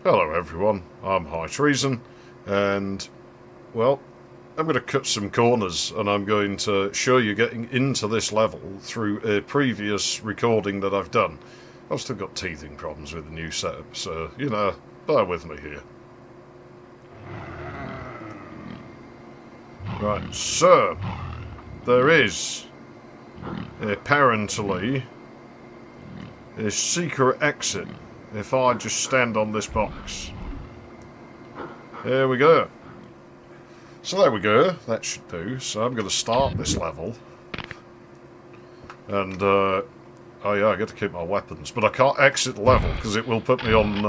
Hello everyone, I'm High Treason, and, well, I'm going to cut some corners, and I'm going to show you getting into this level through a previous recording that I've done. I've still got teething problems with the new setup, so, you know, bear with me here. Right, so, there is, apparently, a secret exit. If I just stand on this box. There we go. So there we go. That should do. So I'm going to start this level. And, oh yeah, I get to keep my weapons. But I can't exit the level because it will put me on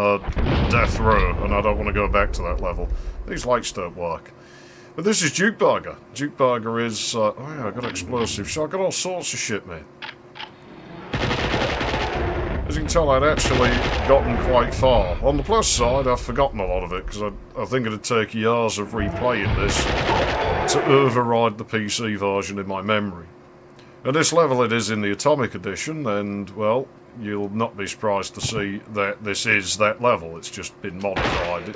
death row. And I don't want to go back to that level. These lights don't work. But this is Duke Burger. Duke Burger is, oh yeah, I got explosives. So I got all sorts of shit, mate. As you can tell, I'd actually gotten quite far. On the plus side, I've forgotten a lot of it, because I think it'd take years of replaying this to override the PC version in my memory. And this level it is in the Atomic Edition, and, well, you'll not be surprised to see that this is that level. It's just been modified.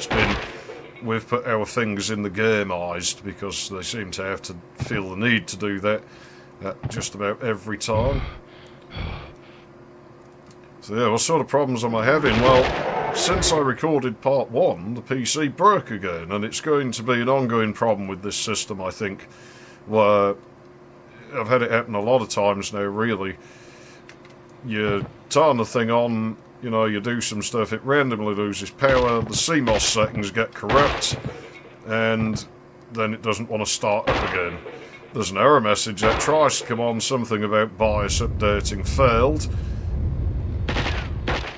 We've put our fingers in the gameized, because they seem to have to feel the need to do that at just about every time. So yeah, what sort of problems am I having? Well, since I recorded part 1, the PC broke again, and it's going to be an ongoing problem with this system, I think, where I've had it happen a lot of times now, really. You turn the thing on, you know, you do some stuff, it randomly loses power, the CMOS settings get corrupt, and then it doesn't want to start up again. There's an error message that tries to come on, something about BIOS updating failed.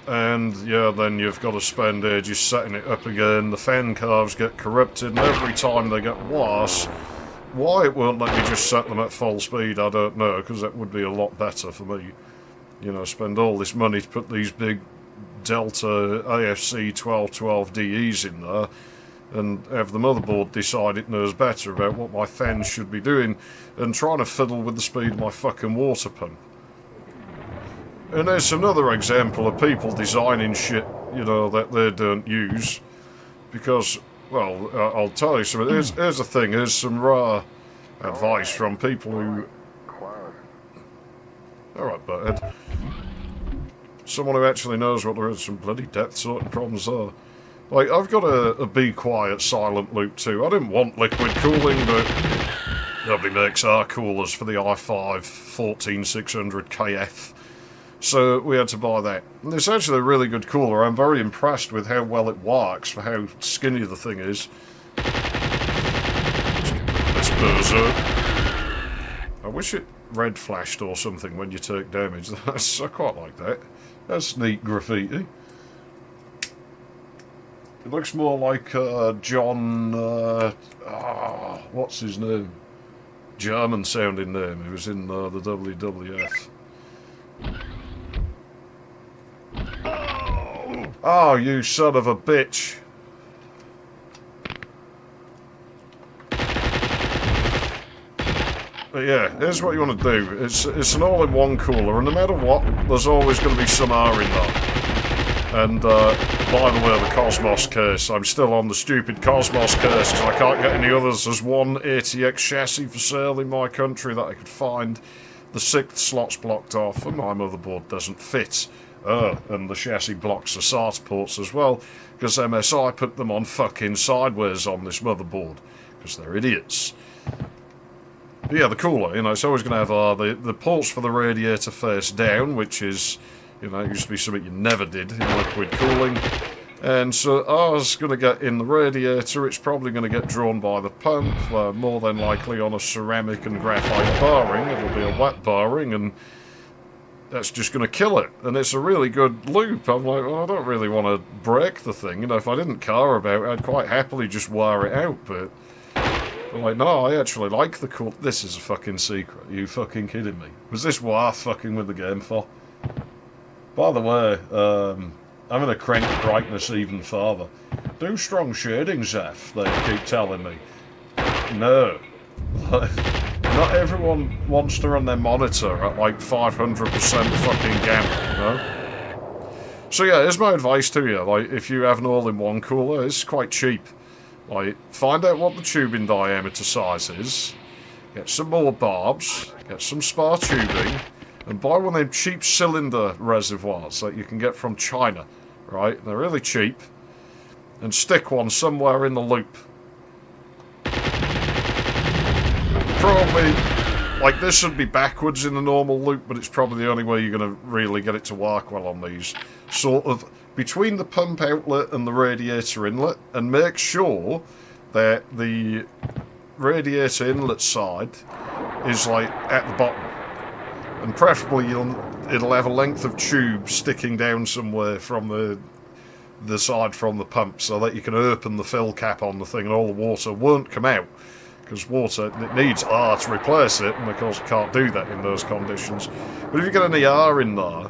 And, yeah, then you've got to spend ages setting it up again, the fan curves get corrupted, and every time they get worse. Why it won't let me just set them at full speed, I don't know, because that would be a lot better for me. You know, spend all this money to put these big Delta AFC 1212DEs in there, and have the motherboard decide it knows better about what my fans should be doing, and trying to fiddle with the speed of my fucking water pump. And there's another example of people designing shit, you know, that they don't use. Because, well, I'll tell you something. Here's the thing. Here's some rare advice from people who... Alright, butthead. Someone who actually knows what there is some bloody depth sorting problems are. Like, I've got a Be Quiet silent loop too. I didn't want liquid cooling, but nobody makes air coolers for the i5 14600 KF. So we had to buy that. And it's actually a really good cooler. I'm very impressed with how well it works for how skinny the thing is. This bozo. I wish it red flashed or something when you take damage. I quite like that. That's neat graffiti. It looks more like John... what's his name? German sounding name. He was in the WWF. Oh, you son of a bitch. But yeah, here's what you want to do. It's an all-in-one cooler, and no matter what, there's always going to be some air in there. And, by the way, the Cosmos case. I'm still on the stupid Cosmos case, because I can't get any others. There's one ATX chassis for sale in my country that I could find. The 6th slot's blocked off, and my motherboard doesn't fit. And the chassis blocks the SATA ports as well, because MSI put them on fucking sideways on this motherboard, because they're idiots. But yeah, the cooler, you know, it's always going to have the ports for the radiator face down, which is, you know, used to be something you never did in liquid cooling. And so ours going to get in the radiator, it's probably going to get drawn by the pump, more than likely on a ceramic and graphite bearing. It'll be a wet bearing, and that's just going to kill it. And it's a really good loop. I'm like, well, I don't really want to break the thing. You know, if I didn't care about it, I'd quite happily just wear it out. But I'm like, no, I actually like the cool... This is a fucking secret. Are you fucking kidding me? Was this worth fucking with the game for? By the way, I'm going to crank the brightness even further. Do strong shading, Zeph, they keep telling me. No. Not everyone wants to run their monitor at like 500% fucking gamma, you know? So yeah, here's my advice to you. Like, if you have an all-in-one cooler, it's quite cheap. Like, find out what the tubing diameter size is, get some more barbs, get some spare tubing, and buy one of them cheap cylinder reservoirs that you can get from China, right? They're really cheap. And stick one somewhere in the loop. Probably, like, this should be backwards in the normal loop, but it's probably the only way you're going to really get it to work well on these. Sort of between the pump outlet and the radiator inlet, and make sure that the radiator inlet side is, like, at the bottom. And preferably it'll have a length of tube sticking down somewhere from the side from the pump, so that you can open the fill cap on the thing and all the water won't come out. Because water, it needs air to replace it, and of course it can't do that in those conditions. But if you get any air in there,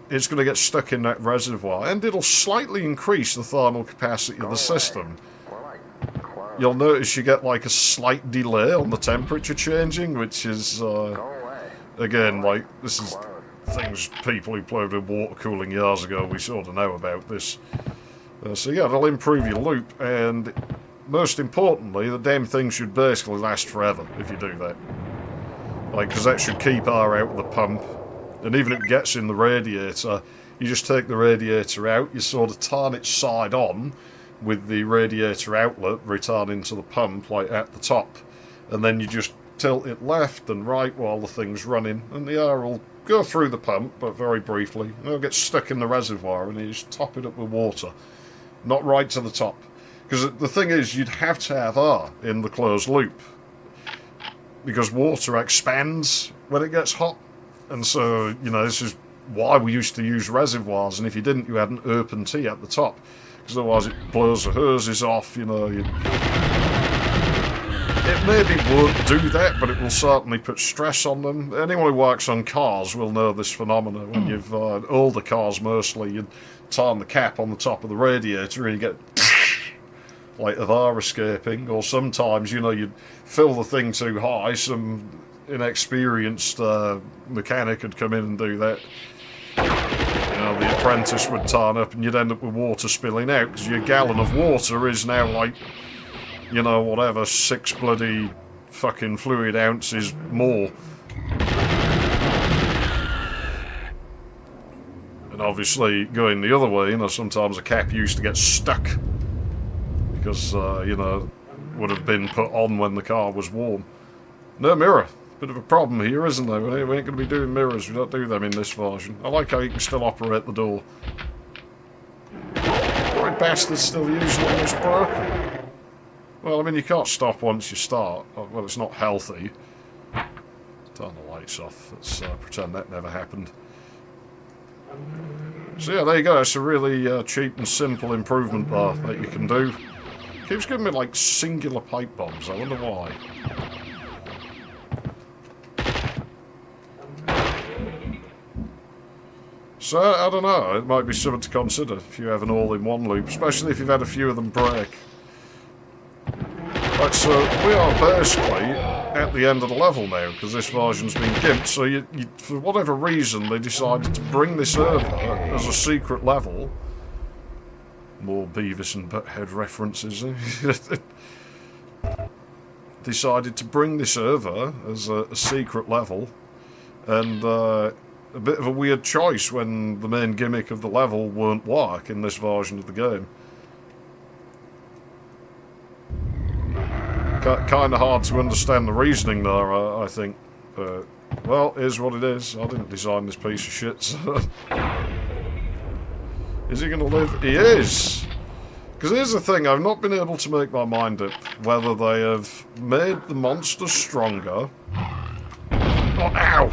it's going to get stuck in that reservoir, and it'll slightly increase the thermal capacity of the system. You'll notice you get like a slight delay on the temperature changing, which is, again, like, this is things people who played with water cooling years ago, we sort of know about this. So yeah, it'll improve your loop, and most importantly, the damn thing should basically last forever if you do that. Like, because that should keep air out of the pump, and even if it gets in the radiator, you just take the radiator out, you sort of turn it side on, with the radiator outlet returning to the pump, like at the top, and then you just tilt it left and right while the thing's running, and the air will go through the pump, but very briefly. It'll get stuck in the reservoir, and you just top it up with water. Not right to the top. Because the thing is, you'd have to have air in the closed loop. Because water expands when it gets hot. And so, you know, this is why we used to use reservoirs, and if you didn't, you had an open T at the top. Because otherwise it blows the hoses off, you know. It maybe won't do that, but it will certainly put stress on them. Anyone who works on cars will know this phenomenon. When you've older cars mostly, you turn the cap on the top of the radiator and you get like of air escaping, or sometimes, you know, you'd fill the thing too high, some inexperienced mechanic would come in and do that. You know, the apprentice would turn up and you'd end up with water spilling out, because your gallon of water is now like, you know, whatever, 6 bloody fucking fluid ounces more. And obviously, going the other way, you know, sometimes a cap used to get stuck. Because, you know, would have been put on when the car was warm. No mirror. Bit of a problem here, isn't there? We ain't going to be doing mirrors. We don't do them in this version. I like how you can still operate the door. Poor bastard's still using it, it's broken. Well, I mean, you can't stop once you start. Well, it's not healthy. Turn the lights off. Let's pretend that never happened. So yeah, there you go. It's a really cheap and simple improvement there that you can do. Keeps giving me like singular pipe bombs. I wonder why. So, I don't know. It might be something to consider if you have an all-in-one loop, especially if you've had a few of them break. Right, so we are basically at the end of the level now, because this version's been gimped, so you, for whatever reason, they decided to bring this over as a secret level. More Beavis and Butthead references, eh? Decided to bring this over as a secret level, and a bit of a weird choice when the main gimmick of the level won't work in this version of the game. Kind of hard to understand the reasoning there, I think. But, well, here's what it is. I didn't design this piece of shit, so... Is he going to live? He is! Because here's the thing, I've not been able to make my mind up whether they have made the monsters stronger. Oh, ow!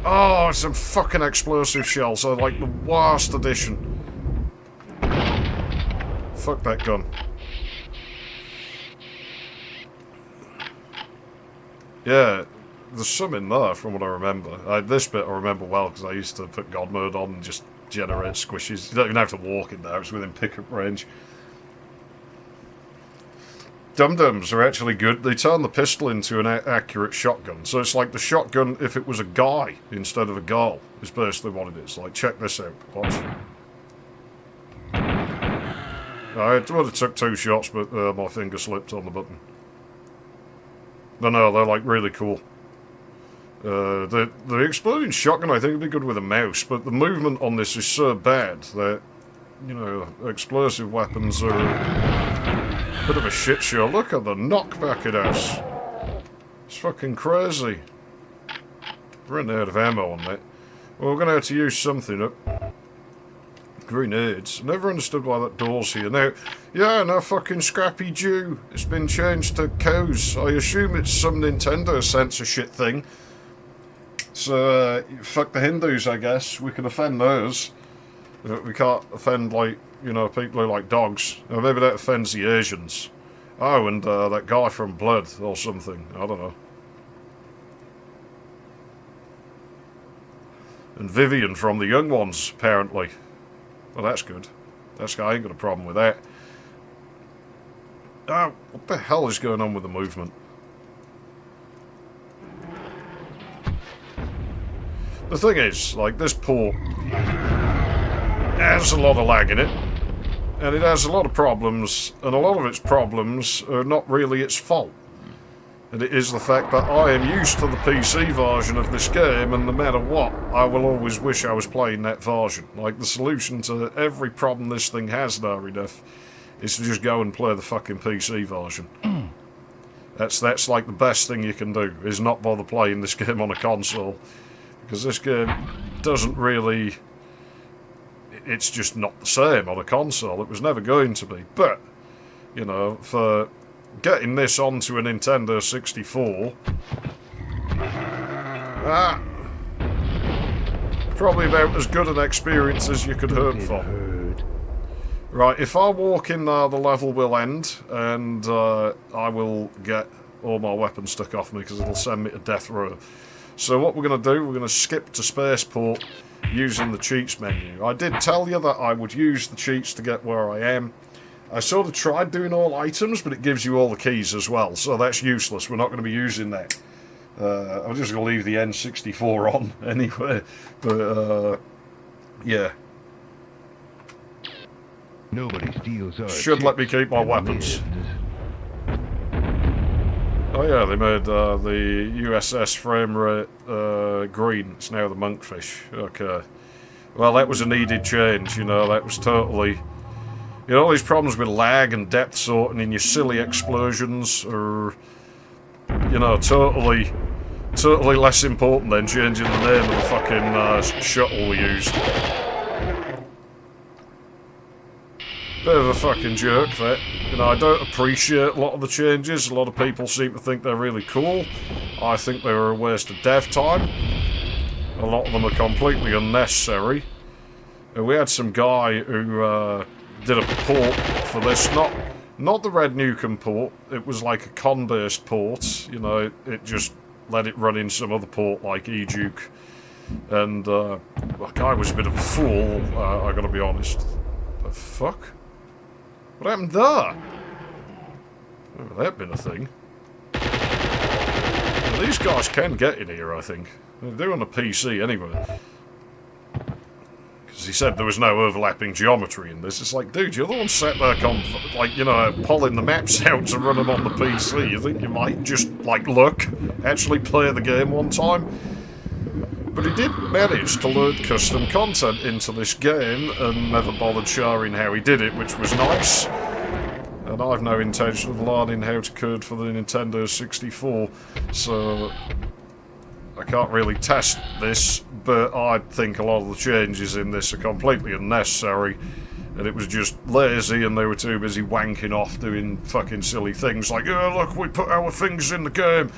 Oh, it's a fucking explosive shell, so like the worst addition. Fuck that gun. Yeah, there's some in there from what I remember. This bit I remember well because I used to put God mode on and just generate squishes. You don't even have to walk in there, it's within pickup range. Dum-dums are actually good. They turn the pistol into an accurate shotgun. So it's like the shotgun if it was a guy instead of a girl, is basically what it is. Like, check this out. Watch. I would have took 2 shots, but my finger slipped on the button. No, they're like really cool. The exploding shotgun I think would be good with a mouse, but the movement on this is so bad that, you know, explosive weapons are a bit of a shit show. Look at the knockback it has. It's fucking crazy. Running out of ammo on that. Well, we're going to have to use something up. Grenades. Never understood why that door's here. Now, yeah, no fucking Scrappy Jew. It's been changed to cows. I assume it's some Nintendo censorship thing. So, fuck the Hindus, I guess. We can offend those. We can't offend, like, you know, people who like dogs. Or maybe that offends the Asians. Oh, and that guy from Blood or something. I don't know. And Vivian from The Young Ones, apparently. Well, that's good. I ain't got a problem with that. Ah, what the hell is going on with the movement? The thing is, like, this port has a lot of lag in it, and it has a lot of problems, and a lot of its problems are not really its fault. And it is the fact that I am used to the PC version of this game, and no matter what, I will always wish I was playing that version. Like, the solution to every problem this thing has, Daridef, is to just go and play the fucking PC version. That's like the best thing you can do, is not bother playing this game on a console. Because this game doesn't really... It's just not the same on a console. It was never going to be. But, you know, for getting this onto a Nintendo 64... probably about as good an experience as you could hope for. Right, if I walk in there, the level will end, and I will get all my weapons stuck off me, because it'll send me to death row. So what we're going to do, we're going to skip to Spaceport using the cheats menu. I did tell you that I would use the cheats to get where I am. I sort of tried doing all items, but it gives you all the keys as well, so that's useless. We're not going to be using that. I'm just going to leave the N64 on anyway, but yeah. Nobody steals our Should let me keep my weapons. Oh yeah, they made the USS frame rate green. It's now the monkfish. Okay. Well, that was a needed change, you know, that was totally... You know, all these problems with lag and depth sorting in your silly explosions are, you know, totally less important than changing the name of the fucking shuttle we used. Bit of a fucking joke, that. You know, I don't appreciate a lot of the changes. A lot of people seem to think they're really cool. I think they were a waste of dev time. A lot of them are completely unnecessary. And we had some guy who did a port for this. Not the Red Nukem port. It was like a con-based port. You know, it just let it run in some other port like eDuke. And the guy was a bit of a fool, I gotta be honest. The fuck? What happened there? Oh, that been a thing. Well, these guys can get in here, I think. They're on a PC anyway. Because he said there was no overlapping geometry in this. It's like, dude, you're the one sat there, like, you know, pulling the maps out to run them on the PC. You think you might just, like, look, actually play the game one time? But he did manage to load custom content into this game and never bothered sharing how he did it, which was nice. And I've no intention of learning how to code for the Nintendo 64, so I can't really test this, but I think a lot of the changes in this are completely unnecessary, and it was just lazy and they were too busy wanking off doing fucking silly things like, oh look, we put our things in the game,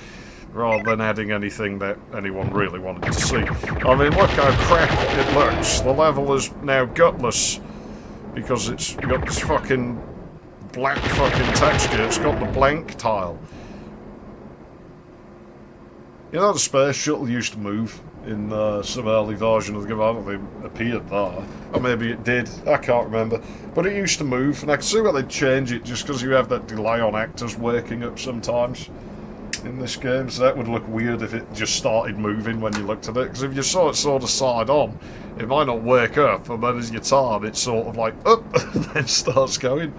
rather than adding anything that anyone really wanted to see. I mean, look how crap it looks. The level is now gutless because it's got this fucking black fucking texture. It's got the blank tile. You know, the space shuttle used to move in some early version of the game. I don't think it appeared there. Or maybe it did. I can't remember. But it used to move, and I can see why they'd change it just because you have that delay on actors waking up sometimes. in this game, so that would look weird if it just started moving when you looked at it, because if you saw it sort of side on, it might not wake up, and then as you turn, it's sort of like, up, and then starts going.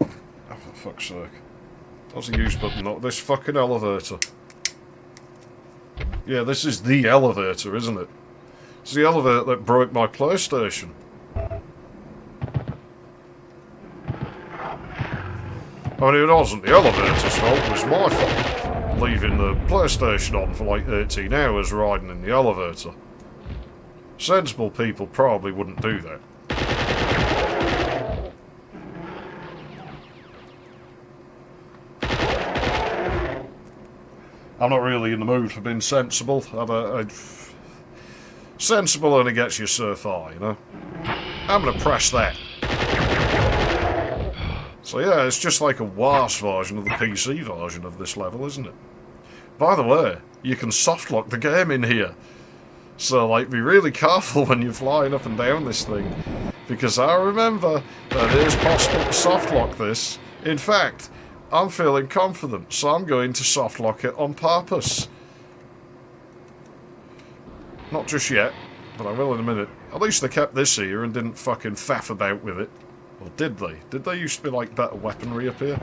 Oh, for fuck's sake. What's the use button? Not this fucking elevator. Yeah, this is the elevator, isn't it? It's the elevator that broke my PlayStation. I mean, it wasn't the elevator's fault, it was my fault. Leaving the PlayStation on for like 18 hours riding in the elevator. Sensible people probably wouldn't do that. I'm not really in the mood for being sensible. Sensible only gets you so far, you know? I'm gonna press that. So yeah, it's just like a worse version of the PC version of this level, isn't it? By the way, you can softlock the game in here. So, like, be really careful when you're flying up and down this thing. Because I remember that it is possible to softlock this. In fact, I'm feeling confident, so I'm going to softlock it on purpose. Not just yet, but I will in a minute. At least they kept this here and didn't fucking faff about with it. Or did they? Did there used to be, like, better weaponry up here?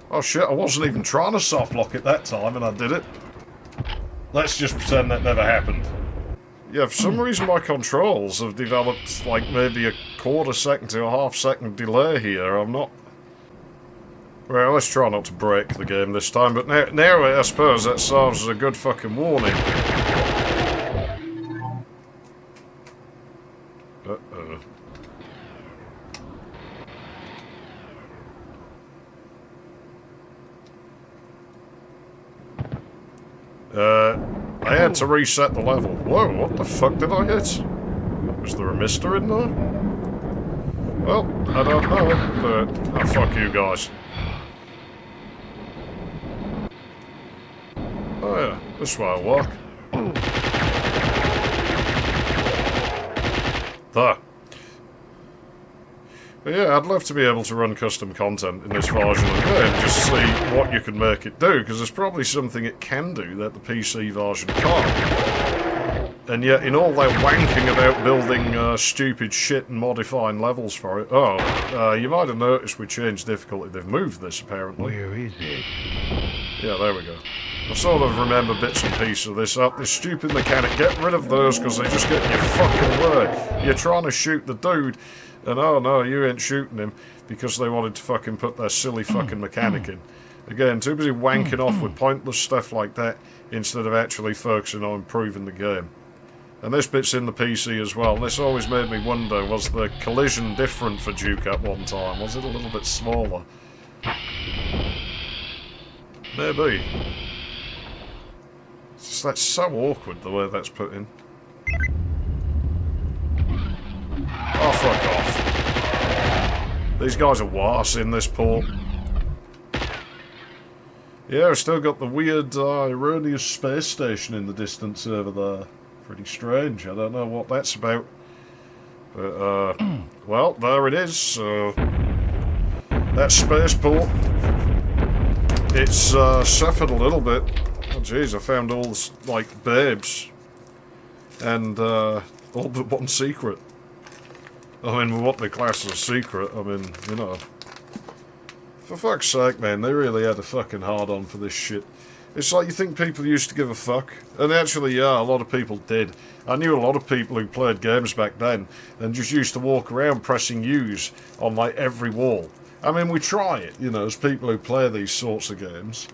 Oh shit, I wasn't even trying to softlock it that time and I did it. Let's just pretend that never happened. Yeah, for some reason my controls have developed, like, maybe a quarter second to a half second delay here. I'm not... Well, let's try not to break the game this time, but now I suppose that serves as a good fucking warning. Uh-oh. I had to reset the level. Whoa, what the fuck did I hit? Was there a mister in there? Well, I don't know, but... Oh, fuck you guys. Oh yeah, this way I'll walk. There. But yeah, I'd love to be able to run custom content in this version of the game, just see what you can make it do, because there's probably something it can do that the PC version can't. And yet, in all their wanking about building stupid shit and modifying levels for it... Oh, you might have noticed we changed difficulty. They've moved this, apparently. Where is it? Yeah, there we go. I sort of remember bits and pieces of this up. This stupid mechanic, get rid of those because they just get in your fucking way. You're trying to shoot the dude, and oh no, you ain't shooting him because they wanted to fucking put their silly fucking mechanic in. Again, too busy wanking off with pointless stuff like that instead of actually focusing on improving the game. And this bit's in the PC as well. And this always made me wonder, was the collision different for Duke at one time? Was it a little bit smaller? Maybe. It's just, that's so awkward the way that's put in. Oh, fuck off. These guys are worse in this port. Yeah, we've still got the weird, erroneous space station in the distance over there. Pretty strange. I don't know what that's about. But, well, there it is. That spaceport. It's suffered a little bit. Oh, jeez, I found all this, like, babes. And, all but one secret. I mean, what they class as a secret, I mean, you know. For fuck's sake, man, they really had a fucking hard-on for this shit. It's like you think people used to give a fuck. And actually, yeah, a lot of people did. I knew a lot of people who played games back then and just used to walk around pressing U's on, like, every wall. I mean, we try it, you know, as people who play these sorts of games.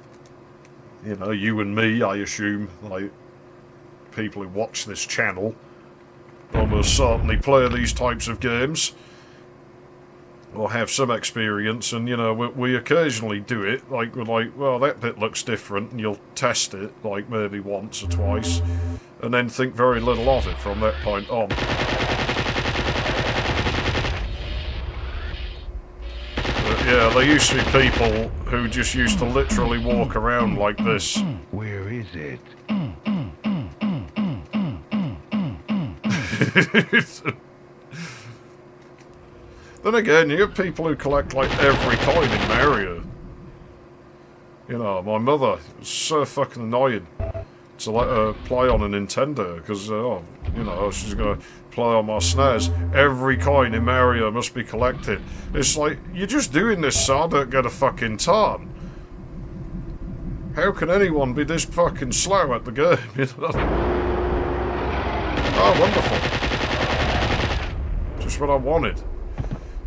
You know, you and me, I assume, like, people who watch this channel almost certainly play these types of games. Or have some experience, and, you know, we occasionally do it. Like, we're like, well, that bit looks different, and you'll test it, like, maybe once or twice, and then think very little of it from that point on. But, yeah, there used to be people who just used to literally walk around like this. Where is it? Then again, you get people who collect like every coin in Mario. You know, my mother was so fucking annoying to let her play on a Nintendo because, you know, she's gonna play on my SNES. Every coin in Mario must be collected. It's like, you're just doing this so I don't get a fucking turn. How can anyone be this fucking slow at the game? You know? Oh, wonderful. Just what I wanted.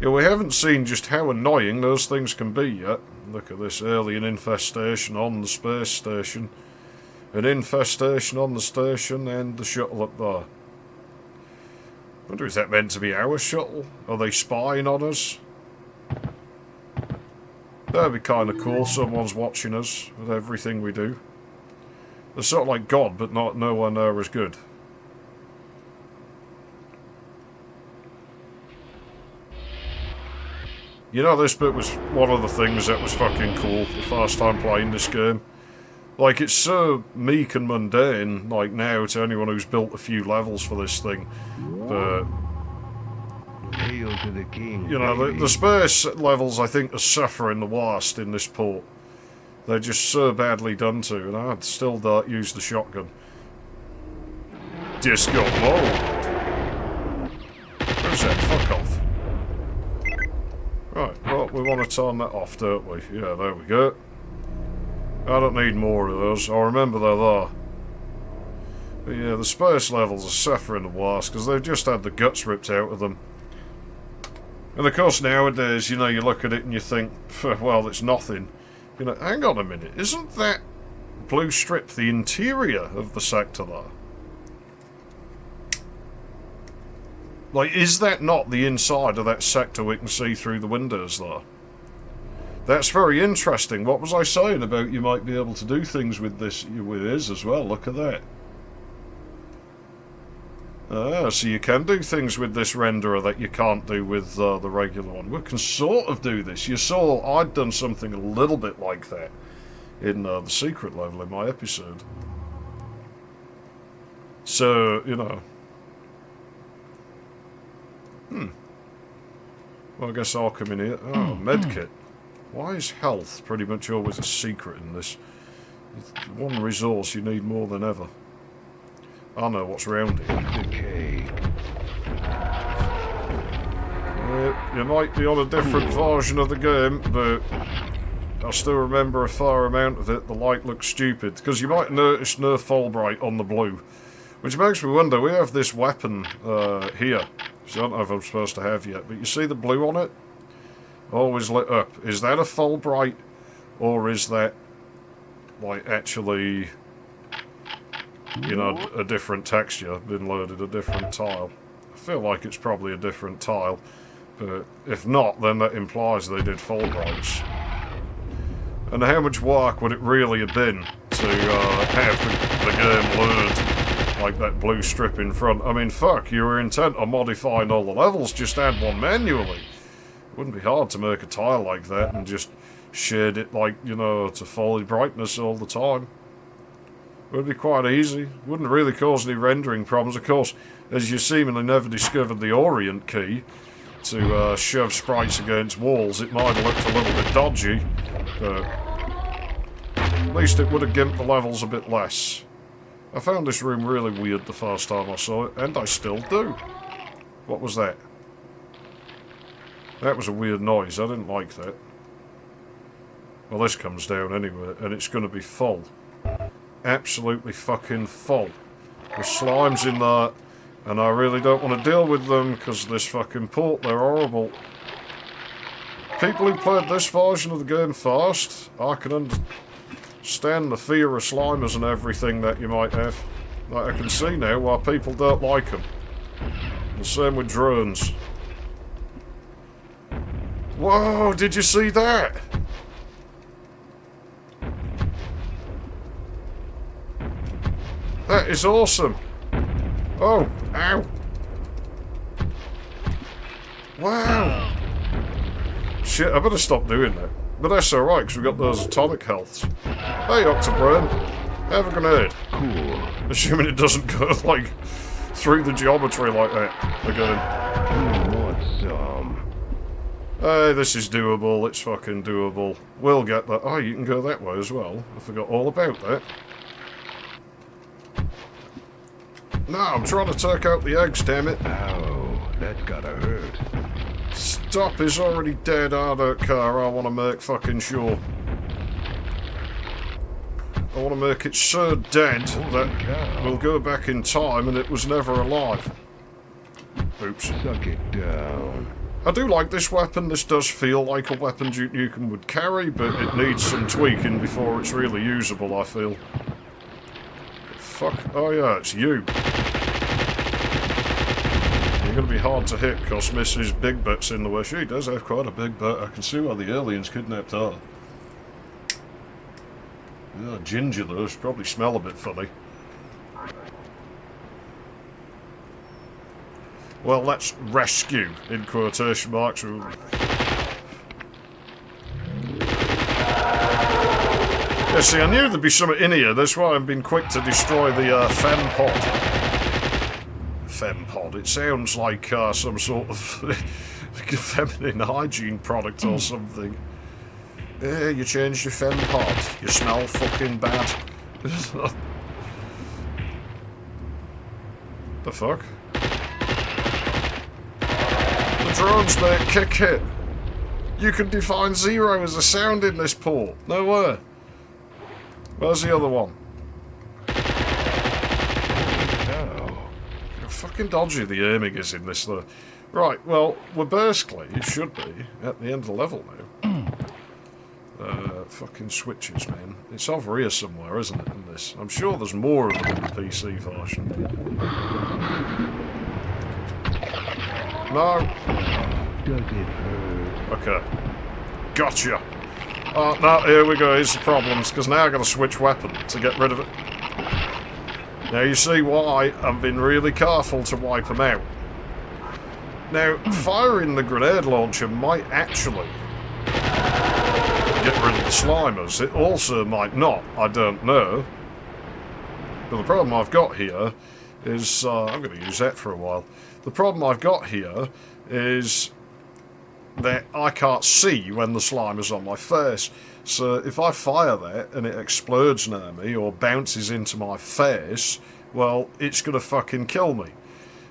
Yeah, we haven't seen just how annoying those things can be yet. Look at this alien infestation on the space station. An infestation on the station and the shuttle up there. I wonder, is that meant to be our shuttle? Are they spying on us? That'd be kind of cool, someone's watching us with everything we do. They're sort of like God, but not nowhere near as good. You know, this bit was one of the things that was fucking cool the first time playing this game. Like, it's so meek and mundane, like, now, to anyone who's built a few levels for this thing. But, Hail to the king. you know, the space levels, I think, are suffering the worst in this port. They're just so badly done to, and I'd still use the shotgun. Disco low. Who's that? Fuck off. Right, well, we want to turn that off, don't we? Yeah, there we go. I don't need more of those. I remember they're there. But yeah, the space levels are suffering the worst because they've just had the guts ripped out of them. And of course nowadays, you know, you look at it and you think, well, it's nothing. You know, hang on a minute, isn't that blue strip the interior of the sector there? Like, is that not the inside of that sector we can see through the windows there? That's very interesting. What was I saying about you might be able to do things with this, with his as well? Look at that. Ah, so you can do things with this renderer that you can't do with the regular one. We can sort of do this. You saw I'd done something a little bit like that in the secret level in my episode. So, you know. Well, I guess I'll come in here. Oh, medkit. Why is health pretty much always a secret in this? It's one resource you need more than ever. I know what's round here. Decay. You might be on a different version of the game, but I still remember a fair amount of it. The light looks stupid, because you might notice no Fulbright on the blue. Which makes me wonder, we have this weapon here, which I don't know if I'm supposed to have yet, but you see the blue on it? Always lit up. Is that a Fulbright, or is that, like, actually, you know, a different texture, been loaded a different tile? I feel like it's probably a different tile, but if not, then that implies they did Fulbrights. And how much work would it really have been to have the game load like that blue strip in front? I mean, fuck, you were intent on modifying all the levels, just add one manually. It wouldn't be hard to make a tile like that and just shade it, like, you know, to fully brightness all the time. It would be quite easy. Wouldn't really cause any rendering problems. Of course, as you seemingly never discovered the Orient key to shove sprites against walls, it might have looked a little bit dodgy, but at least it would have gimped the levels a bit less. I found this room really weird the first time I saw it, and I still do. What was that? That was a weird noise. I didn't like that. Well, this comes down anyway, and it's going to be full. Absolutely fucking full. There's slimes in there, and I really don't want to deal with them, because this fucking port, they're horrible. People who played this version of the game first, I can understand the fear of slimers and everything that you might have. Like, I can see now why people don't like them. The same with drones. Whoa, did you see that? That is awesome. Oh, ow. Wow. Shit, I better stop doing that. But that's alright, because we've got those atomic healths. Hey, Octobrain. Have a grenade. Cool. Assuming it doesn't go, like, through the geometry like that again. You want some? Hey, this is doable. It's fucking doable. We'll get that. Oh, you can go that way as well. I forgot all about that. No, I'm trying to take out the eggs, damn it. Ow, that gotta hurt. Stop, he's already dead. I don't care. I want to make fucking sure. I want to make it so dead that we'll go back in time and it was never alive. Oops. Suck it down. I do like this weapon. This does feel like a weapon Duke Nukem would carry, but it needs some tweaking before it's really usable, I feel. Fuck. Oh yeah, it's you. You're going to be hard to hit because Mrs. Big Butt's in the way. She does have quite a big butt. I can see why the aliens kidnapped her. Yeah, ginger though. She probably smell a bit funny. Well, let's rescue, in quotation marks. Yeah, see, I knew there'd be something in here. That's why I've been quick to destroy the fem pod. Fem pod. It sounds like some sort of feminine hygiene product or something. Yeah, you changed your fem pod. You smell fucking bad. The fuck? The drones, mate, kick it. You can define 0 as a sound in this port. No way. Where's the other one? Ow. Fucking dodgy the aiming is in this though. Right, well, we're basically, it should be, at the end of the level now. Fucking switches, man. It's over here somewhere, isn't it, in this? I'm sure there's more of them in the PC version. No. Does it hurt? Okay. Gotcha. No, here we go. Here's the problems, because now I've got to switch weapon to get rid of it. Now you see why I've been really careful to wipe them out. Now, firing the grenade launcher might actually get rid of the slimers. It also might not. I don't know. But the problem I've got here is... I'm going to use that for a while. The problem I've got here is that I can't see when the slimer's on my face. So if I fire that and it explodes near me or bounces into my face, well, it's going to fucking kill me.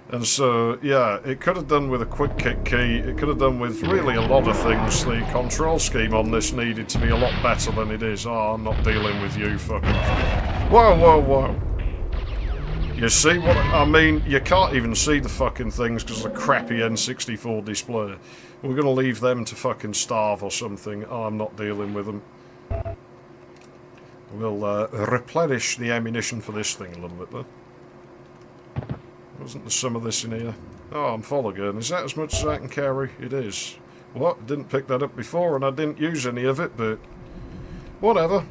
And so, yeah, it could have done with a quick kick key, it could have done with really a lot of things. The control scheme on this needed to be a lot better than it is. Oh, I'm not dealing with you, fucking... Whoa, whoa, whoa. You see what I mean? You can't even see the fucking things because of the crappy N64 display. We're going to leave them to fucking starve or something. Oh, I'm not dealing with them. We'll replenish the ammunition for this thing a little bit, though. Wasn't there some of this in here? Oh, I'm full again. Is that as much as I can carry? It is. What? Didn't pick that up before and I didn't use any of it, but... whatever.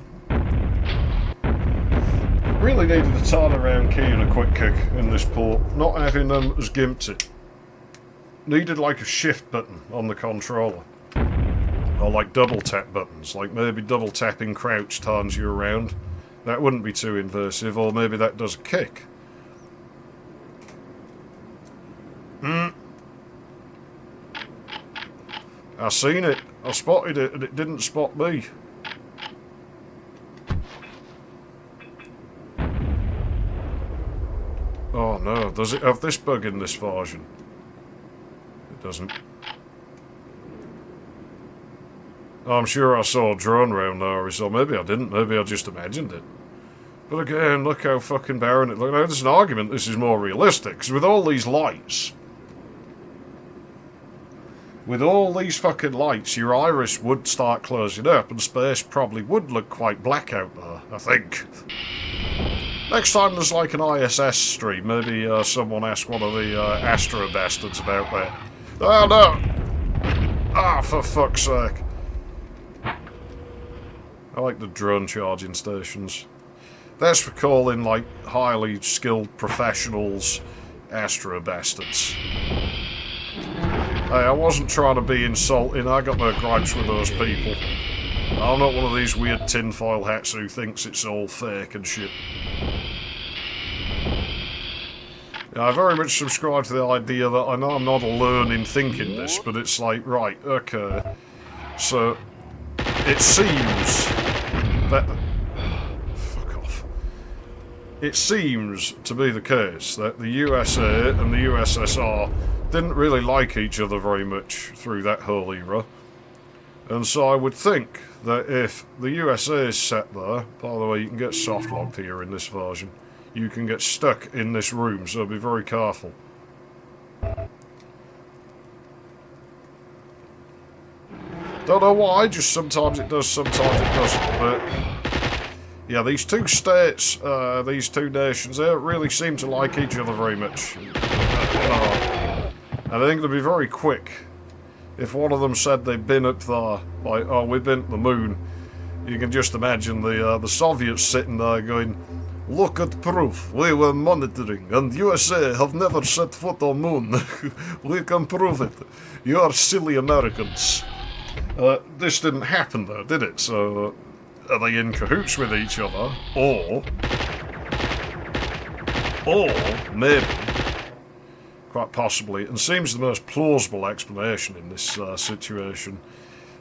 Really needed a turnaround key and a quick kick in this port. Not having them has gimped it. Needed like a shift button on the controller. Or like double tap buttons. Like maybe double tapping crouch turns you around. That wouldn't be too invasive. Or maybe that does a kick. I seen it. I spotted it and it didn't spot me. Oh no, does it have this bug in this version? It doesn't. I'm sure I saw a drone round there, so maybe I didn't, maybe I just imagined it. But again, look how fucking barren it looks. Now, there's an argument this is more realistic, because with all these lights... With all these fucking lights, your iris would start closing up, and space probably would look quite black out there, I think. Next time there's like an ISS stream, maybe someone ask one of the Astro bastards about that. Oh no! Ah, for fuck's sake. I like the drone charging stations. That's for calling like highly skilled professionals Astro bastards. Hey, I wasn't trying to be insulting, I got no gripes with those people. I'm not one of these weird tinfoil hats who thinks it's all fake and shit. Yeah, I very much subscribe to the idea that I know I'm not alone in thinking this, but it's like, right, okay. So, it seems that... Fuck off. It seems to be the case that the USA and the USSR didn't really like each other very much through that whole era. And so I would think that if the USA is set there, by the way, you can get soft locked here in this version, you can get stuck in this room, so be very careful. Don't know why, just sometimes it does, sometimes it doesn't, but... Yeah, these two states, these two nations, they don't really seem to like each other very much. And I think it'll be very quick. If one of them said they'd been up there, like, oh, we've been to the moon, you can just imagine the Soviets sitting there going, look at proof, we were monitoring, and USA have never set foot on moon. We can prove it. You are silly Americans. This didn't happen though, did it? So, are they in cahoots with each other? Or maybe, quite possibly, and seems the most plausible explanation in this situation,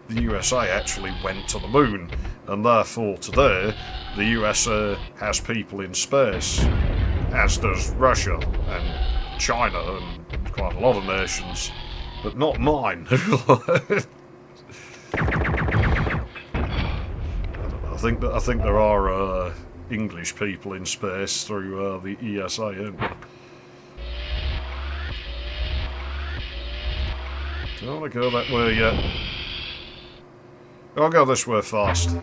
the USA actually went to the moon, and therefore today the USA has people in space, as does Russia and China and quite a lot of nations, but not mine. I think there are English people in space through the ESA, aren't there? Don't want to go that way yet. I'll go this way first.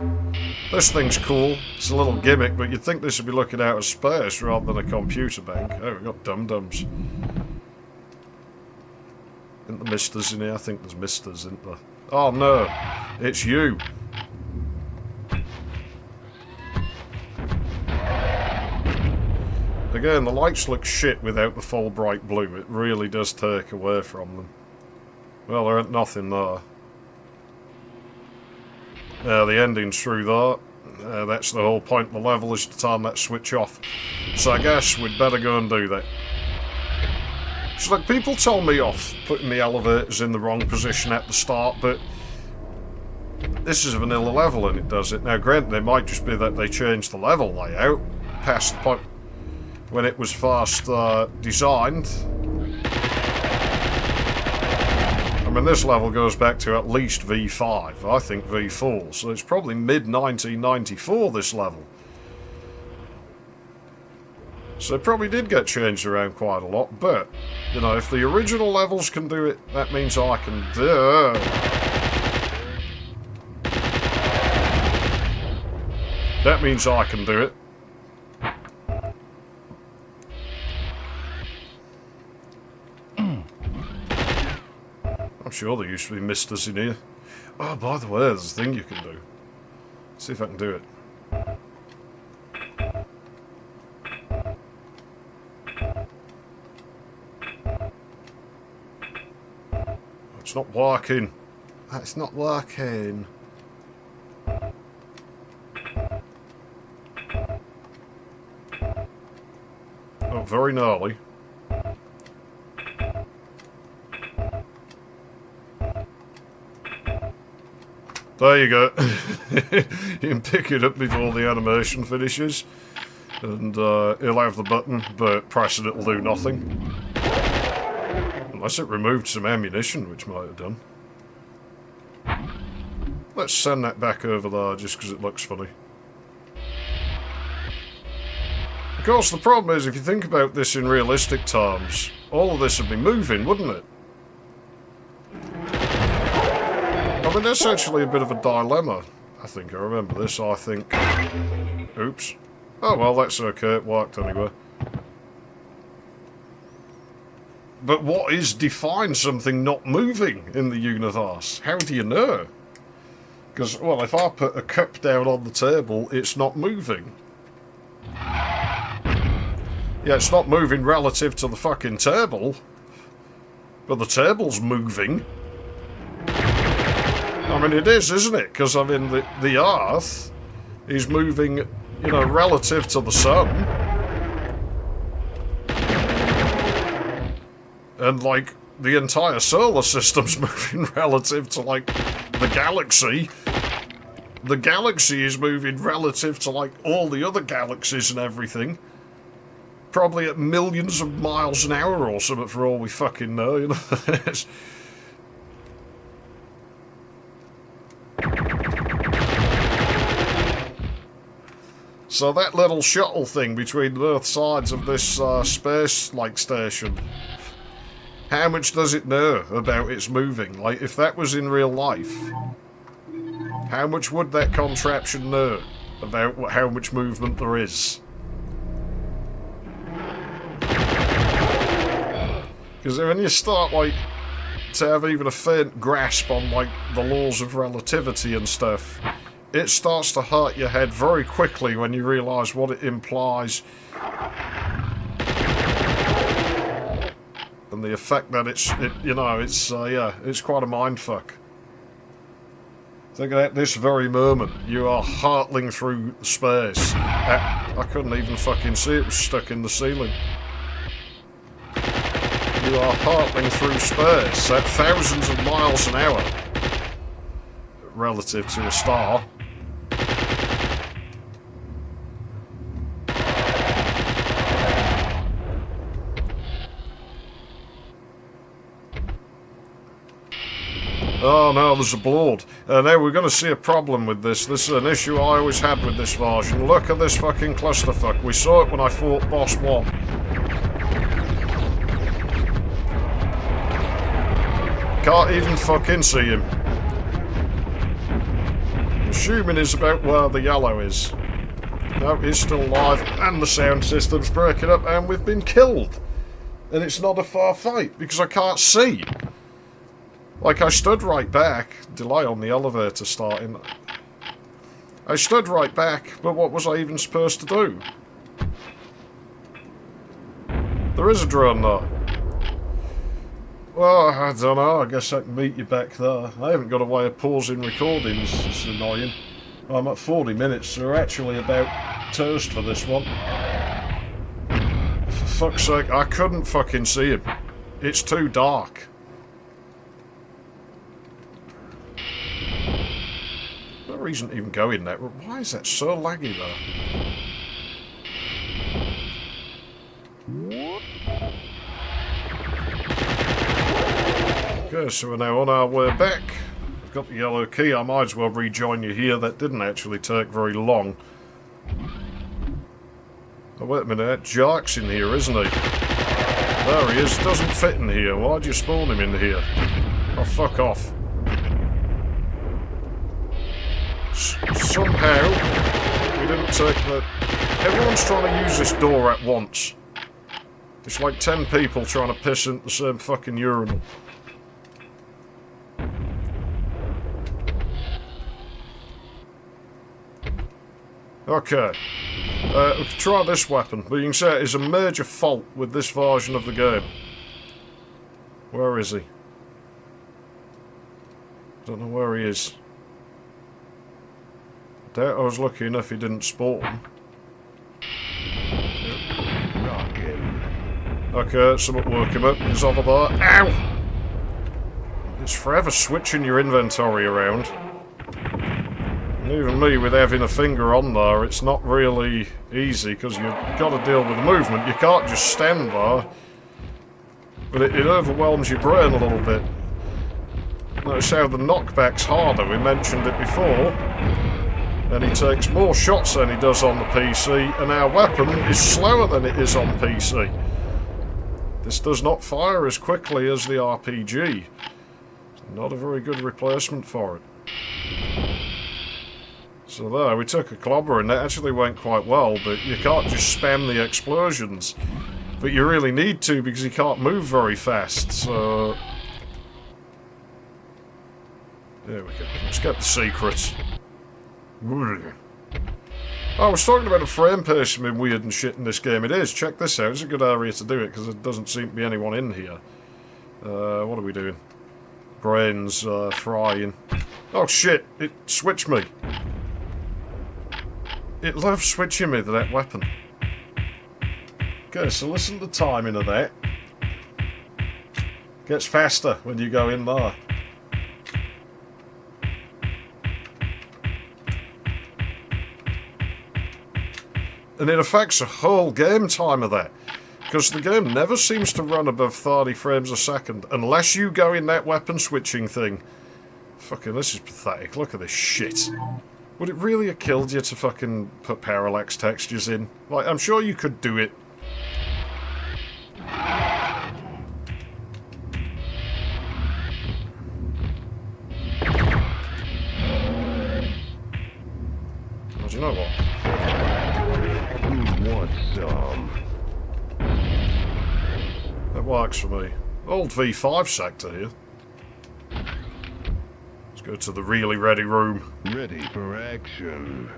This thing's cool. It's a little gimmick, but you'd think this would be looking out of space rather than a computer bank. Oh, we've got dum-dums. Isn't there misters in here? I think there's misters, isn't there? Oh no! It's you! Again, the lights look shit without the full bright blue. It really does take away from them. Well, there ain't nothing there. The ending's through there. That's the whole point of the level, is to turn that switch off. So I guess we'd better go and do that. So look, people told me off putting the elevators in the wrong position at the start, but this is a vanilla level and it does it. Now granted, it might just be that they changed the level layout past the point when it was first designed. I mean, this level goes back to at least V5, I think V4, so it's probably mid-1994, this level. So it probably did get changed around quite a lot, but, you know, if the original levels can do it, that means I can do it. That means I can do it. I'm sure there used to be misters in here. Oh, by the way, there's a thing you can do. See if I can do it. It's not working. It's not working. Oh, very gnarly. There you go. You can pick it up before the animation finishes. And he'll have the button, but pressing it will do nothing. Unless it removed some ammunition, which might have done. Let's send that back over there just because it looks funny. Of course, the problem is, if you think about this in realistic terms, all of this would be moving, wouldn't it? I mean, that's actually a bit of a dilemma. I think I remember this, I think... Oops. Oh, well, that's okay, it worked anyway. But what is define something not moving in the universe? How do you know? Because, well, if I put a cup down on the table, it's not moving. Yeah, it's not moving relative to the fucking table. But the table's moving. I mean, it is, isn't it? Because, I mean, the Earth is moving, you know, relative to the sun. And, like, the entire solar system's moving relative to, like, the galaxy. The galaxy is moving relative to, like, all the other galaxies and everything. Probably at millions of miles an hour or something for all we fucking know, you know? So that little shuttle thing between both sides of this space-like station, how much does it know about its moving? Like, if that was in real life, how much would that contraption know about how much movement there is? Because when you start, like, to have even a faint grasp on, like, the laws of relativity and stuff, it starts to hurt your head very quickly when you realise what it implies. And the effect that it's quite a mindfuck. Think at this very moment, you are hurtling through space. I couldn't even fucking see it was stuck in the ceiling. You are hurtling through space at thousands of miles an hour, relative to a star. Oh no, there's a blood. Now we're going to see a problem with this. This is an issue I always had with this version. Look at this fucking clusterfuck. We saw it when I fought Boss 1. Can't even fucking see him. Assuming he's about where the yellow is. No, he's still alive, and the sound system's breaking up, and we've been killed. And it's not a far fight, because I can't see. Like, I stood right back. Delay on the elevator starting. I stood right back, but what was I even supposed to do? There is a drone there. Well, I don't know. I guess I can meet you back there. I haven't got a way of pausing recordings. It's annoying. I'm at 40 minutes, so we're actually about toast for this one. For fuck's sake, I couldn't fucking see him. It's too dark. No reason to even go in there. Why is that so laggy there? Okay, so we're now on our way back. I've got the yellow key. I might as well rejoin you here. That didn't actually take very long. Oh, wait a minute. That Jark's in here, isn't he? There he is. Doesn't fit in here. Why'd you spawn him in here? Oh, fuck off. Somehow, we didn't take the... Everyone's trying to use this door at once. It's like 10 people trying to piss into the same fucking urinal. Okay. We can try this weapon, but you can say it is a major fault with this version of the game. Where is he? Don't know where he is. Doubt I was lucky enough he didn't spawn. Okay, something working up. He's over there. Ow! It's forever switching your inventory around. And even me, with having a finger on there, it's not really easy, because you've got to deal with the movement. You can't just stand there. But it overwhelms your brain a little bit. Notice how the knockback's harder. We mentioned it before. And he takes more shots than he does on the PC, and our weapon is slower than it is on PC. This does not fire as quickly as the RPG. Not a very good replacement for it. So there, we took a clobber, and that actually went quite well, but you can't just spam the explosions. But you really need to, because you can't move very fast, so... There we go. Let's get the secrets. Oh, I was talking about the frame pacing being weird and shit in this game. It is. Check this out. It's a good area to do it, because there doesn't seem to be anyone in here. What are we doing? Brains, frying. Oh shit! It switched me. It loves switching me to that weapon. Okay, so listen to the timing of that. Gets faster when you go in there. And it affects the whole game time of that. Because the game never seems to run above 30 frames a second. Unless you go in that weapon switching thing. Fucking, this is pathetic. Look at this shit. Would it really have killed you to fucking put parallax textures in? Like, I'm sure you could do it. Oh, do you know what? Who wants some? That works for me. Old V5 sector here. Let's go to the really ready room. Ready for action.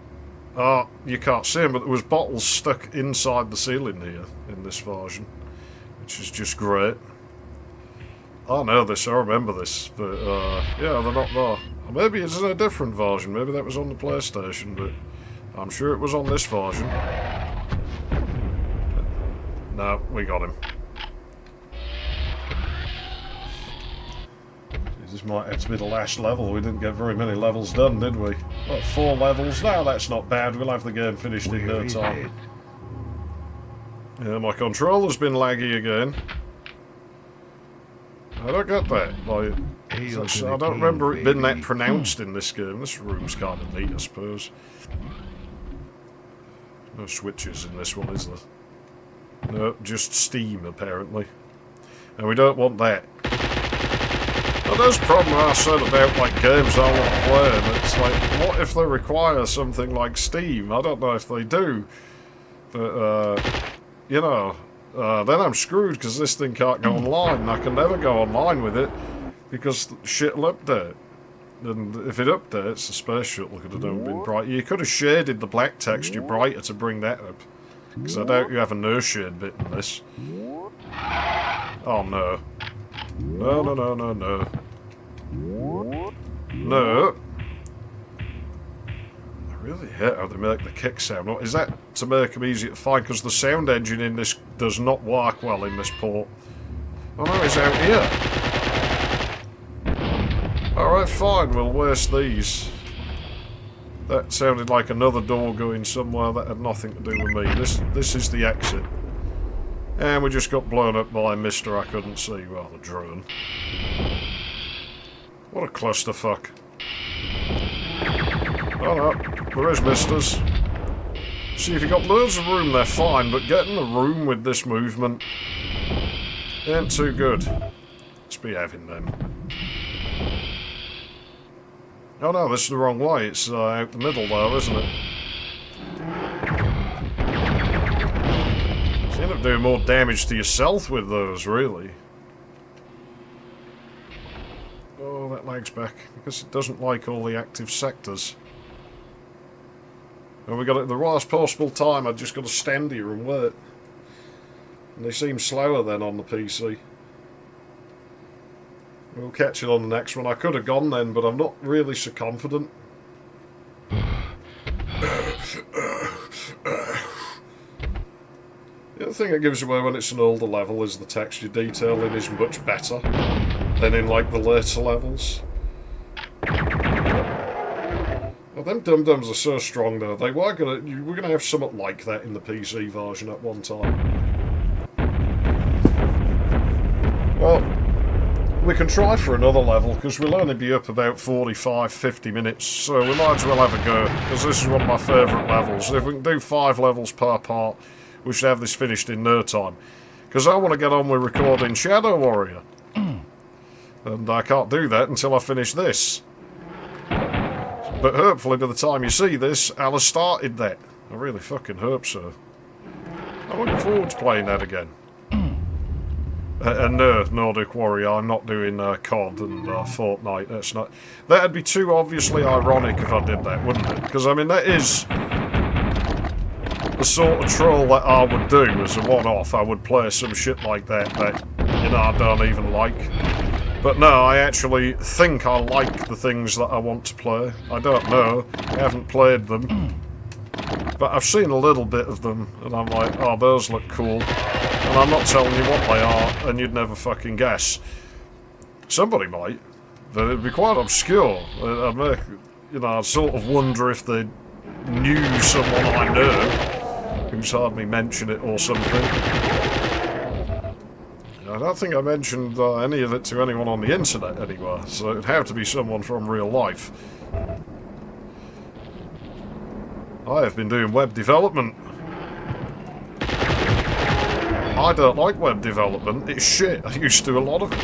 Oh, you can't see them, but there was bottles stuck inside the ceiling here in this version, which is just great. I know this, I remember this, but yeah, they're not there. Or maybe it's in a different version, maybe that was on the PlayStation, but I'm sure it was on this version. No, we got him. This might have to be the last level. We didn't get very many levels done, did we? What, 4 levels? No, that's not bad. We'll have the game finished in no time. Yeah, my controller's been laggy again. I don't get that. Like, I don't remember it being that pronounced in this game. This room's kind of neat, I suppose. No switches in this one, is there? No, just steam, apparently. And we don't want that. Well, there's a problem I said about, like, games I want to play, and it's like, what if they require something like Steam? I don't know if they do. But, you know, then I'm screwed, because this thing can't go online, and I can never go online with it, because shit will update. And if it updates, the space shuttle could have done been bright. You could have shaded the black texture brighter to bring that up. Because I doubt you have a no shade bit in this. Oh no. No, no, no, no, no. No. I really hate how they make the kick sound. Is that to make them easy to find? Because the sound engine in this does not work well in this port. Oh no, it's out here. Alright, fine, we'll waste these. That sounded like another door going somewhere that had nothing to do with me. This is the exit. And we just got blown up by a mister I couldn't see. Well, the drone. What a clusterfuck. Oh no, there is misters. See, if you've got loads of room, they're fine, but getting the room with this movement ain't too good. Let's be having them. Oh no, this is the wrong way. It's out the middle there, isn't it? You end up doing more damage to yourself with those, really. Oh, that lag's back. Because it doesn't like all the active sectors. And we got it at the worst possible time. I just got to stand here and wait. And they seem slower then on the PC. We'll catch it on the next one. I could have gone then, but I'm not really so confident. The other thing that gives away when it's an older level is the texture detailing is much better than in, like, the later levels. Well, them dum-dums are so strong, though. We're gonna have something like that in the PC version at one time. Well, we can try for another level, because we'll only be up about 45-50 minutes, so we might as well have a go, because this is one of my favourite levels. If we can do 5 levels per part, we should have this finished in no time. Because I want to get on with recording Shadow Warrior. And I can't do that until I finish this. But hopefully by the time you see this, I'll have started that. I really fucking hope so. I'm looking forward to playing that again. And no, Nordic Warrior, I'm not doing COD and Fortnite. That's not. That'd be too obviously ironic if I did that, wouldn't it? Because I mean, that is the sort of troll that I would do as a one-off. I would play some shit like that, you know, I don't even like. But no, I actually think I like the things that I want to play. I don't know. I haven't played them. But I've seen a little bit of them, and I'm like, oh, those look cool. And I'm not telling you what they are, and you'd never fucking guess. Somebody might, but it'd be quite obscure. I'd make, I'd sort of wonder if they knew someone I know who's heard me mention it or something. I don't think I mentioned any of it to anyone on the internet anywhere, so it'd have to be someone from real life. I have been doing web development. I don't like web development, it's shit. I used to do a lot of it.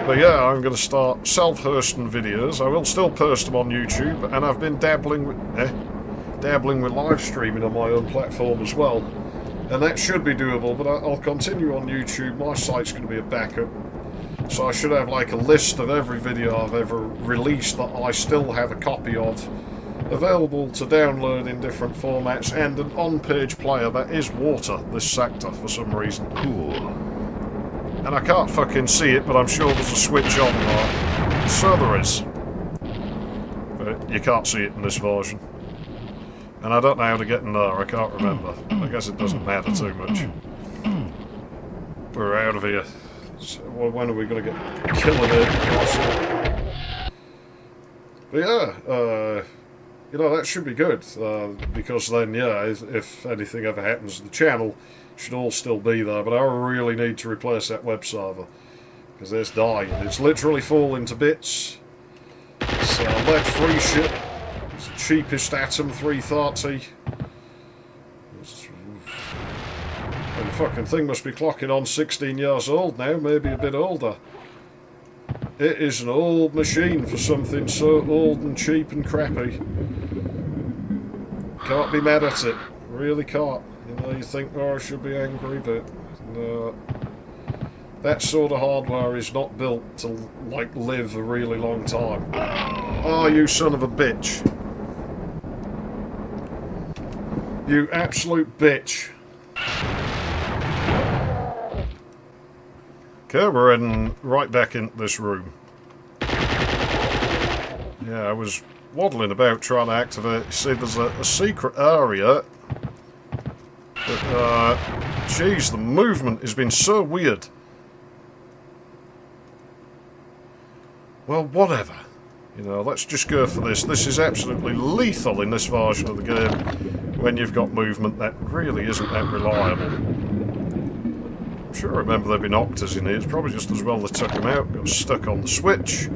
But yeah, I'm going to start self-hosting videos. I will still post them on YouTube, and I've been dabbling with live streaming on my own platform as well. And that should be doable, but I'll continue on YouTube. My site's going to be a backup. So I should have like a list of every video I've ever released that I still have a copy of, available to download in different formats, and an on-page player that is water, this sector, for some reason. Cool. And I can't fucking see it, but I'm sure there's a switch on there. So there is. But you can't see it in this version. And I don't know how to get in there, I can't remember. I guess it doesn't matter too much. We're out of here. So, well, when are we going to get killing it? But yeah, that should be good. Because then, yeah, if anything ever happens to the channel, it should all still be there. But I really need to replace that web server. Because it's dying. It's literally falling to bits. It's lead-free shit. It's the cheapest Atom 330. And the fucking thing must be clocking on 16 years old now, maybe a bit older. It is an old machine for something so old and cheap and crappy. Can't be mad at it. Really can't. You think, oh, I should be angry, but no. That sort of hardware is not built to, like, live a really long time. Oh, you son of a bitch. You absolute bitch. Okay, we're heading right back into this room. Yeah, I was waddling about trying to activate. You see, there's a secret area. But, geez, the movement has been so weird. Well, whatever. Let's just go for this. This is absolutely lethal in this version of the game when you've got movement that really isn't that reliable. I'm sure I remember there'd been octas in here. It's probably just as well they took them out, got stuck on the switch.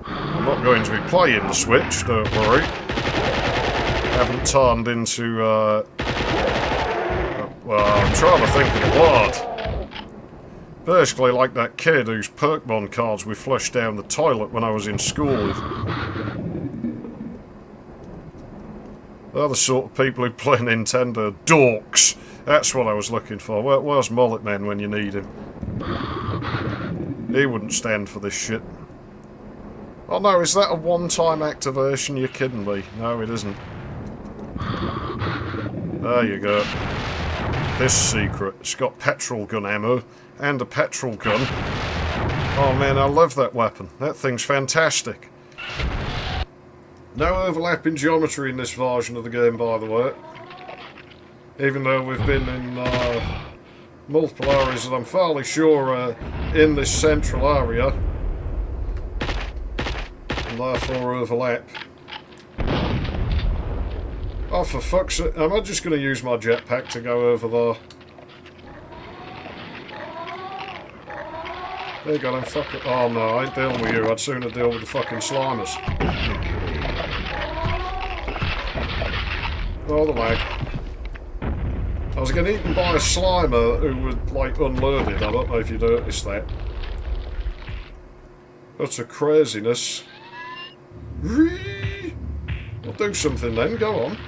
I'm not going to be playing the switch, don't worry. I haven't turned into, well, I'm trying to think of the word. Basically like that kid whose Pokemon cards we flushed down the toilet when I was in school with. They're the sort of people who play Nintendo. Dorks! That's what I was looking for. Where's Mullet Man when you need him? He wouldn't stand for this shit. Oh no, is that a one-time activation? You're kidding me. No, it isn't. There you go. This secret. It's got petrol gun ammo. And a petrol gun. Oh man, I love that weapon. That thing's fantastic. No overlapping geometry in this version of the game, by the way. Even though we've been in multiple areas that I'm fairly sure in this central area. And therefore overlap. Oh, for fuck's sake. Am I just going to use my jetpack to go over there? There you go then, fuck it. Oh no, I ain't dealing with you. I'd sooner deal with the fucking Slimers. Oh, the lag. I was getting eaten by a Slimer who was, like, unloaded. I don't know if you noticed that. That's a craziness. Well, do something then, go on.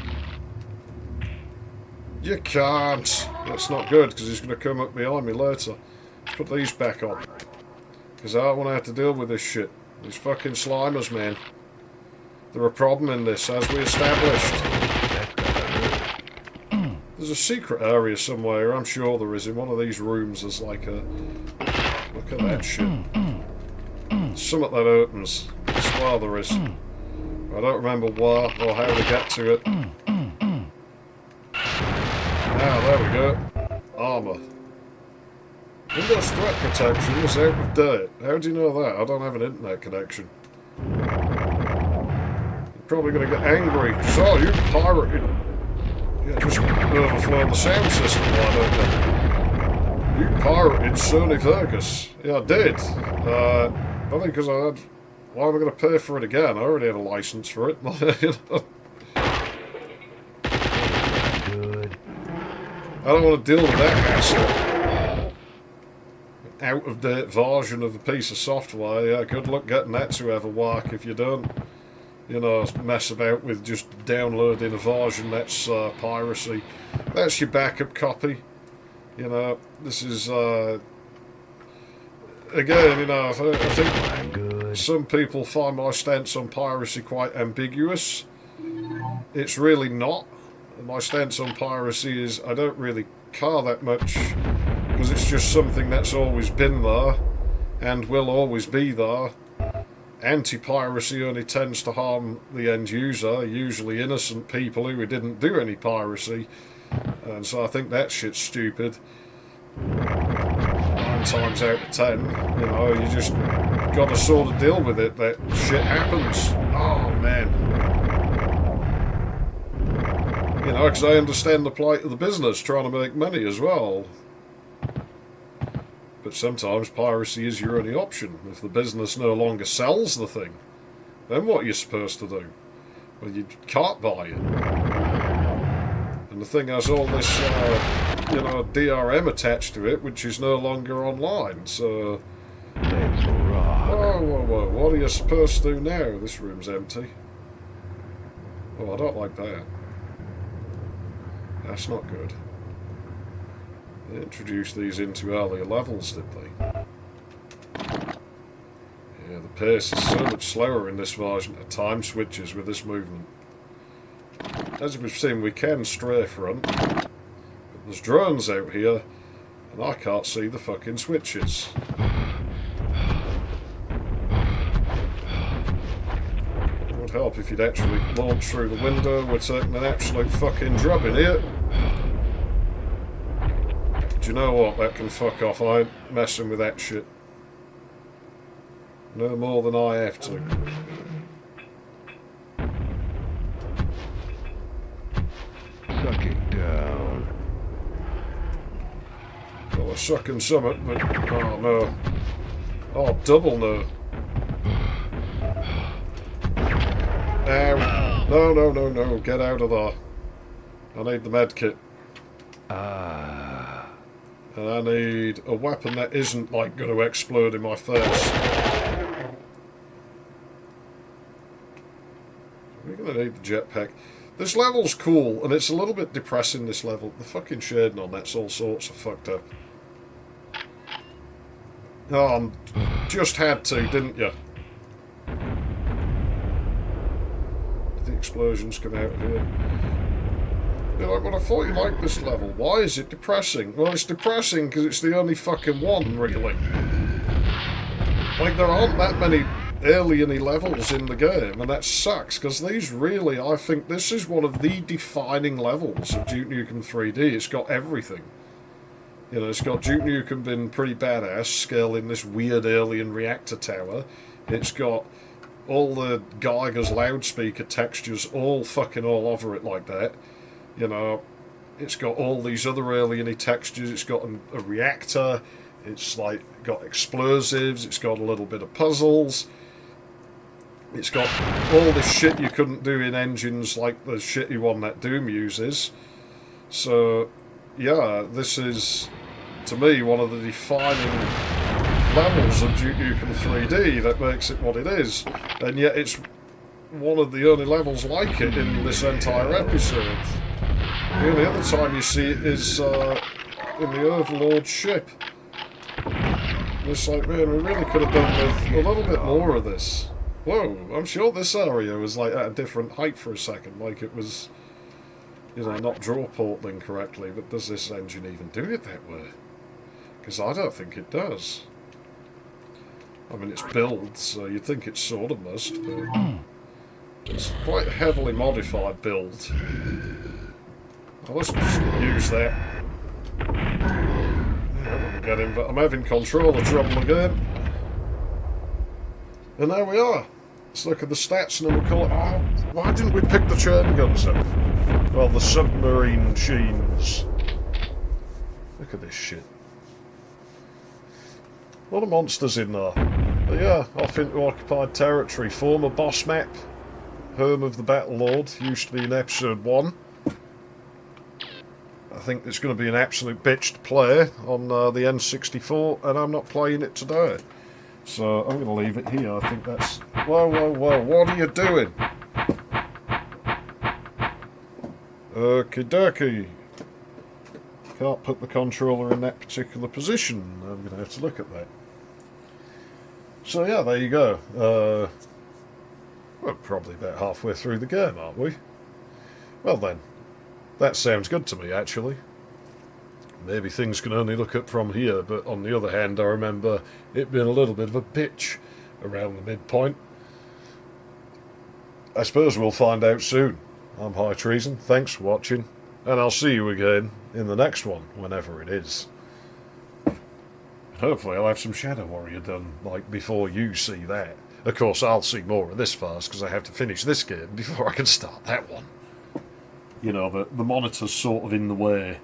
You can't. That's not good, because he's going to come up behind me later. Let's put these back on. Because I don't want to have to deal with this shit. These fucking Slimers, man. They're a problem in this, as we established. There's a secret area somewhere, I'm sure there is. In one of these rooms there's like a... Look at that shit. Something that opens. I swear there is. I don't remember where or how to get to it. Ah, there we go. Armour. Windows threat protection is out of date. How do you know that? I don't have an internet connection. You're probably going to get angry because, oh, you pirated. Yeah, just overflow the sound system, why don't you? You pirated Sony Vegas. Yeah, I did. Only because I had... Why am I going to pay for it again? I already have a license for it. Good. I don't want to deal with that hassle. Out-of-date version of a piece of software. Yeah, good luck getting that to ever work if you don't, you know, mess about with just downloading a version that's piracy. That's your backup copy. You know, this is, again, you know, I think some people find my stance on piracy quite ambiguous. It's really not. My stance on piracy is I don't really care that much because it's just something that's always been there and will always be there. Anti-piracy only tends to harm the end user, usually innocent people who didn't do any piracy. And so I think that shit's stupid. 9 times out of 10, you know, you just got to sort of deal with it. That shit happens. Oh man. You know, because I understand the plight of the business trying to make money as well. But sometimes piracy is your only option. If the business no longer sells the thing, then what are you supposed to do? Well, you can't buy it. And the thing has all this, you know, DRM attached to it, which is no longer online, so... Whoa, whoa, whoa, what are you supposed to do now? This room's empty. Oh, I don't like that. That's not good. They introduced these into earlier levels, did they? Yeah, the pace is so much slower in this version at time switches with this movement. As we've seen, we can stray front, but there's drones out here, and I can't see the fucking switches. It would help if you'd actually launch through the window. We're taking an absolute fucking drubbing here. Do you know what? That can fuck off. I ain't messing with that shit. No more than I have to. Suck it down. Well, I'm sucking summit, but... Oh, no. Oh, double no. Ow. No, no, no, no. Get out of there. I need the med kit. And I need a weapon that isn't, like, going to explode in my face. We're going to need the jetpack. This level's cool, and it's a little bit depressing, this level. The fucking shading on that's all sorts of fucked up. Oh, just had to, didn't you? Did the explosions come out of here? You're like, well, I thought you liked this level. Why is it depressing? Well, it's depressing because it's the only fucking one, really. Like, there aren't that many alien-y levels in the game, and that sucks, because these really, I think this is one of the defining levels of Duke Nukem 3D. It's got everything. You know, it's got Duke Nukem being pretty badass, scaling this weird alien reactor tower. It's got all the Geiger's loudspeaker textures all fucking all over it like that. You know, it's got all these other alien-y textures. It's got a reactor. It's like got explosives. It's got a little bit of puzzles. It's got all this shit you couldn't do in engines like the shitty one that Doom uses. So, yeah, this is, to me, one of the defining levels of Duke Nukem 3D that makes it what it is. And yet it's one of the only levels like it in this entire episode. The only other time you see it is in the Overlord ship. It's like, man, we really could have done with a little bit more of this. Whoa, I'm sure this area was like at a different height for a second, like it was, you know, not draw porting correctly, but does this engine even do it that way? Because I don't think it does. I mean, it's built, so you'd think it sort of must, but it's quite a heavily modified build. Well, let's just use that. Yeah, forgetting that I'm having controller trouble again. And there we are. Let's look at the stats and then we'll call it... Oh, why didn't we pick the churn guns up? Well, the submarine machines. Look at this shit. A lot of monsters in there. But yeah, off into occupied territory. Former boss map. Home of the Battle Lord. Used to be in episode 1. I think it's going to be an absolute bitch to play on the N64, and I'm not playing it today. So I'm going to leave it here. I think that's... Whoa, whoa, whoa, what are you doing? Okie dokie. Can't put the controller in that particular position. I'm going to have to look at that. So yeah, there you go. We're probably about halfway through the game, aren't we? Well then, that sounds good to me, actually. Maybe things can only look up from here, but on the other hand, I remember it being a little bit of a bitch around the midpoint. I suppose we'll find out soon. I'm High Treason, thanks for watching, and I'll see you again in the next one, whenever it is. Hopefully I'll have some Shadow Warrior done, like, before you see that. Of course, I'll see more of this first, because I have to finish this game before I can start that one. You know, the monitor's sort of in the way.